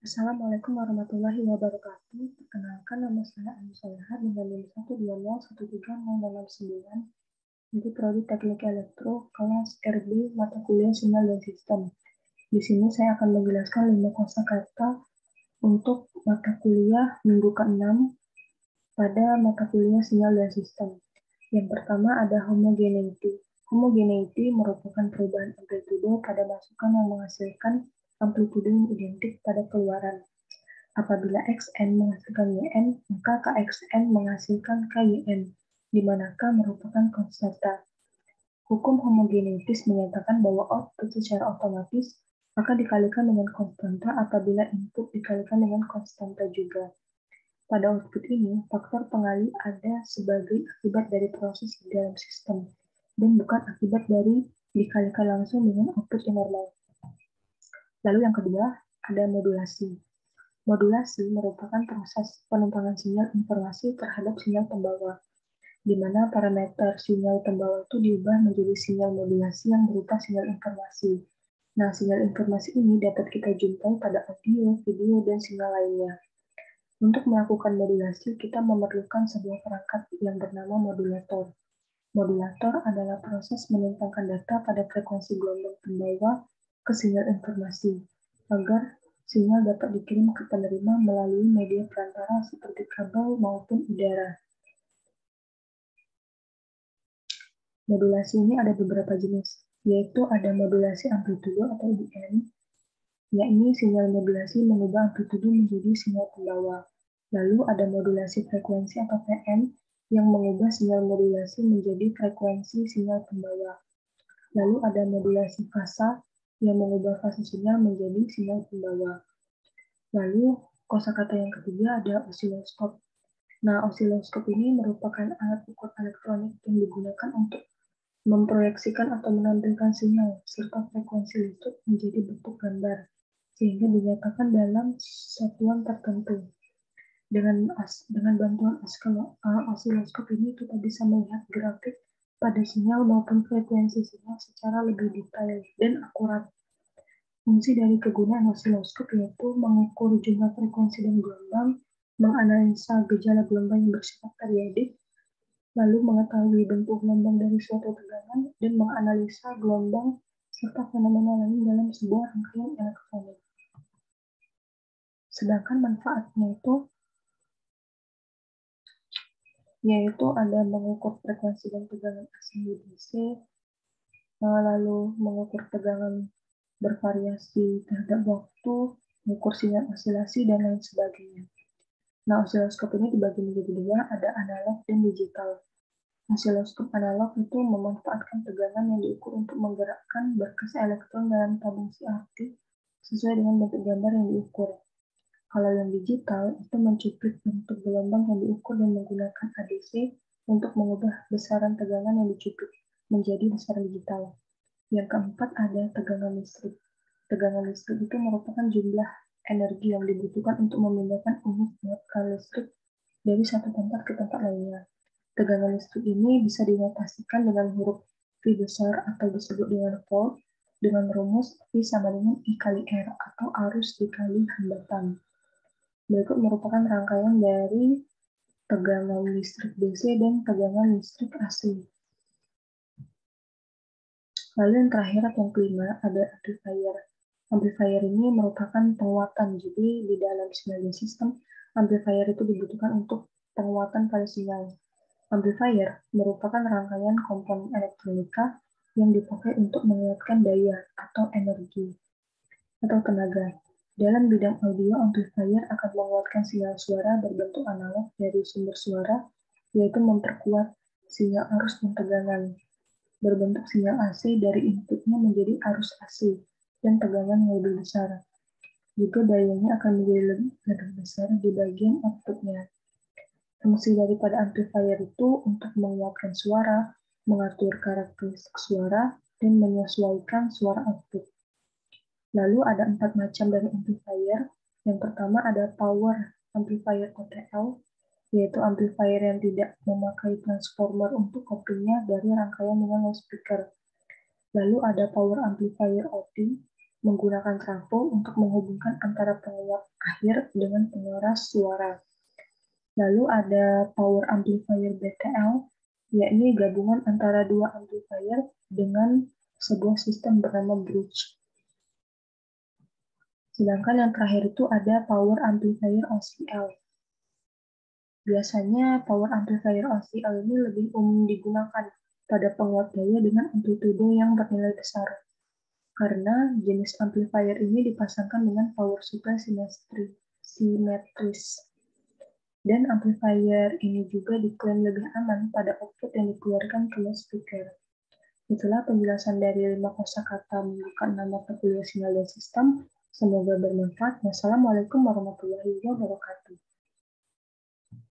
Assalamualaikum warahmatullahi wabarakatuh. Perkenalkan, nama saya Anu Soleha dengan NIM 120130069 dari Prodi Teknik Elektro kelas RB mata kuliah Sinyal dan Sistem. Di sini saya akan menjelaskan 5 kosakata untuk mata kuliah minggu ke-6 pada mata kuliah Sinyal dan Sistem. Yang pertama ada homogeneity. Homogeneity merupakan perubahan amplitudo pada masukan yang menghasilkan amplitudo yang identik pada keluaran. Apabila Xn menghasilkan Yn, maka Kxn menghasilkan Kyn, di mana K merupakan konstanta. Hukum homogeneitis menyatakan bahwa output secara otomatis akan dikalikan dengan konstanta apabila input dikalikan dengan konstanta juga. Pada output ini, faktor pengali ada sebagai akibat dari proses di dalam sistem, dan bukan akibat dari dikalikan langsung dengan output yang normal. Lalu yang kedua, ada modulasi. Modulasi merupakan proses penumpangan sinyal informasi terhadap sinyal pembawa, di mana parameter sinyal pembawa itu diubah menjadi sinyal modulasi yang berupa sinyal informasi. Nah, sinyal informasi ini dapat kita jumpai pada audio, video, dan sinyal lainnya. Untuk melakukan modulasi, kita memerlukan sebuah perangkat yang bernama modulator. Modulator adalah proses menumpangkan data pada frekuensi gelombang pembawa ke sinyal informasi, agar sinyal dapat dikirim ke penerima melalui media perantara seperti kabel maupun udara. Modulasi ini ada beberapa jenis, yaitu ada modulasi amplitudo atau IM, yakni sinyal modulasi mengubah amplitudo menjadi sinyal pembawa. Lalu ada modulasi frekuensi atau VM, yang mengubah sinyal modulasi menjadi frekuensi sinyal pembawa. Lalu ada modulasi fasa, yang mengubah fase sinyal menjadi sinyal pembawa. Lalu kosakata yang ketiga ada osiloskop. Nah, osiloskop ini merupakan alat ukur elektronik yang digunakan untuk memproyeksikan atau menampilkan sinyal serta frekuensi listrik menjadi bentuk gambar, sehingga dinyatakan dalam satuan tertentu. Dengan bantuan osiloskop ini kita bisa melihat grafik pada sinyal maupun frekuensi sinyal secara lebih detail dan akurat. Fungsi dari kegunaan osiloskop yaitu mengukur jumlah frekuensi dan gelombang, menganalisa gejala gelombang yang bersifat periodik, lalu mengetahui bentuk gelombang dari suatu tegangan, dan menganalisa gelombang serta fenomena lain dalam sebuah rangkaian elektronik. Sedangkan manfaatnya itu yaitu ada mengukur frekuensi dan tegangan AC di DC, lalu mengukur tegangan bervariasi terhadap waktu, mengukur sinyal osilasi, dan lain sebagainya. Nah, osiloskop ini dibagi menjadi dua, ada analog dan digital. Osiloskop analog itu memanfaatkan tegangan yang diukur untuk menggerakkan berkas elektron dalam tabung si aktif sesuai dengan bentuk gambar yang diukur. Kalau yang digital itu mencuplik bentuk gelombang yang diukur dan menggunakan ADC untuk mengubah besaran tegangan yang dicuplik menjadi besaran digital. Yang keempat ada tegangan listrik. Tegangan listrik itu merupakan jumlah energi yang dibutuhkan untuk memindahkan unit tegangan listrik dari satu tempat ke tempat lainnya. Tegangan listrik ini bisa dinotasikan dengan huruf V besar atau disebut dengan volt dengan rumus V sama dengan I kali R atau arus dikali hambatan. Berikut merupakan rangkaian dari tegangan listrik DC dan tegangan listrik AC. Lalu yang terakhir atau yang kelima ada amplifier. Amplifier ini merupakan penguatan. Jadi di dalam sinyal sistem, amplifier itu dibutuhkan untuk penguatan pada sinyal. Amplifier merupakan rangkaian komponen elektronika yang dipakai untuk menguatkan daya atau energi atau tenaga. Dalam bidang audio, amplifier akan menguatkan sinyal suara berbentuk analog dari sumber suara, yaitu memperkuat sinyal arus dan tegangan. Berbentuk sinyal AC dari inputnya menjadi arus AC dan tegangan yang lebih besar. Juga dayanya akan menjadi lebih besar di bagian outputnya. Fungsi daripada amplifier itu untuk menguatkan suara, mengatur karakteristik suara, dan menyesuaikan suara output. Lalu ada 4 macam dari amplifier. Yang pertama ada power amplifier OTL, yaitu amplifier yang tidak memakai transformer untuk kopinya dari rangkaian dengan loudspeaker. Lalu ada power amplifier OT, menggunakan trafo untuk menghubungkan antara penguap akhir dengan pengeras suara. Lalu ada power amplifier BTL, yakni gabungan antara dua amplifier dengan sebuah sistem bernama bridge. Sedangkan yang terakhir itu ada power amplifier OCL. Biasanya power amplifier OCL ini lebih umum digunakan pada penguat daya dengan amplitudo yang bernilai besar. Karena jenis amplifier ini dipasangkan dengan power supply simetris. Dan amplifier ini juga diklaim lebih aman pada output yang dikeluarkan ke loudspeaker. Itulah penjelasan dari 5 kosakata membuka nama mata kuliah sinyal dan sistem. Semoga bermanfaat. Wassalamualaikum warahmatullahi wabarakatuh.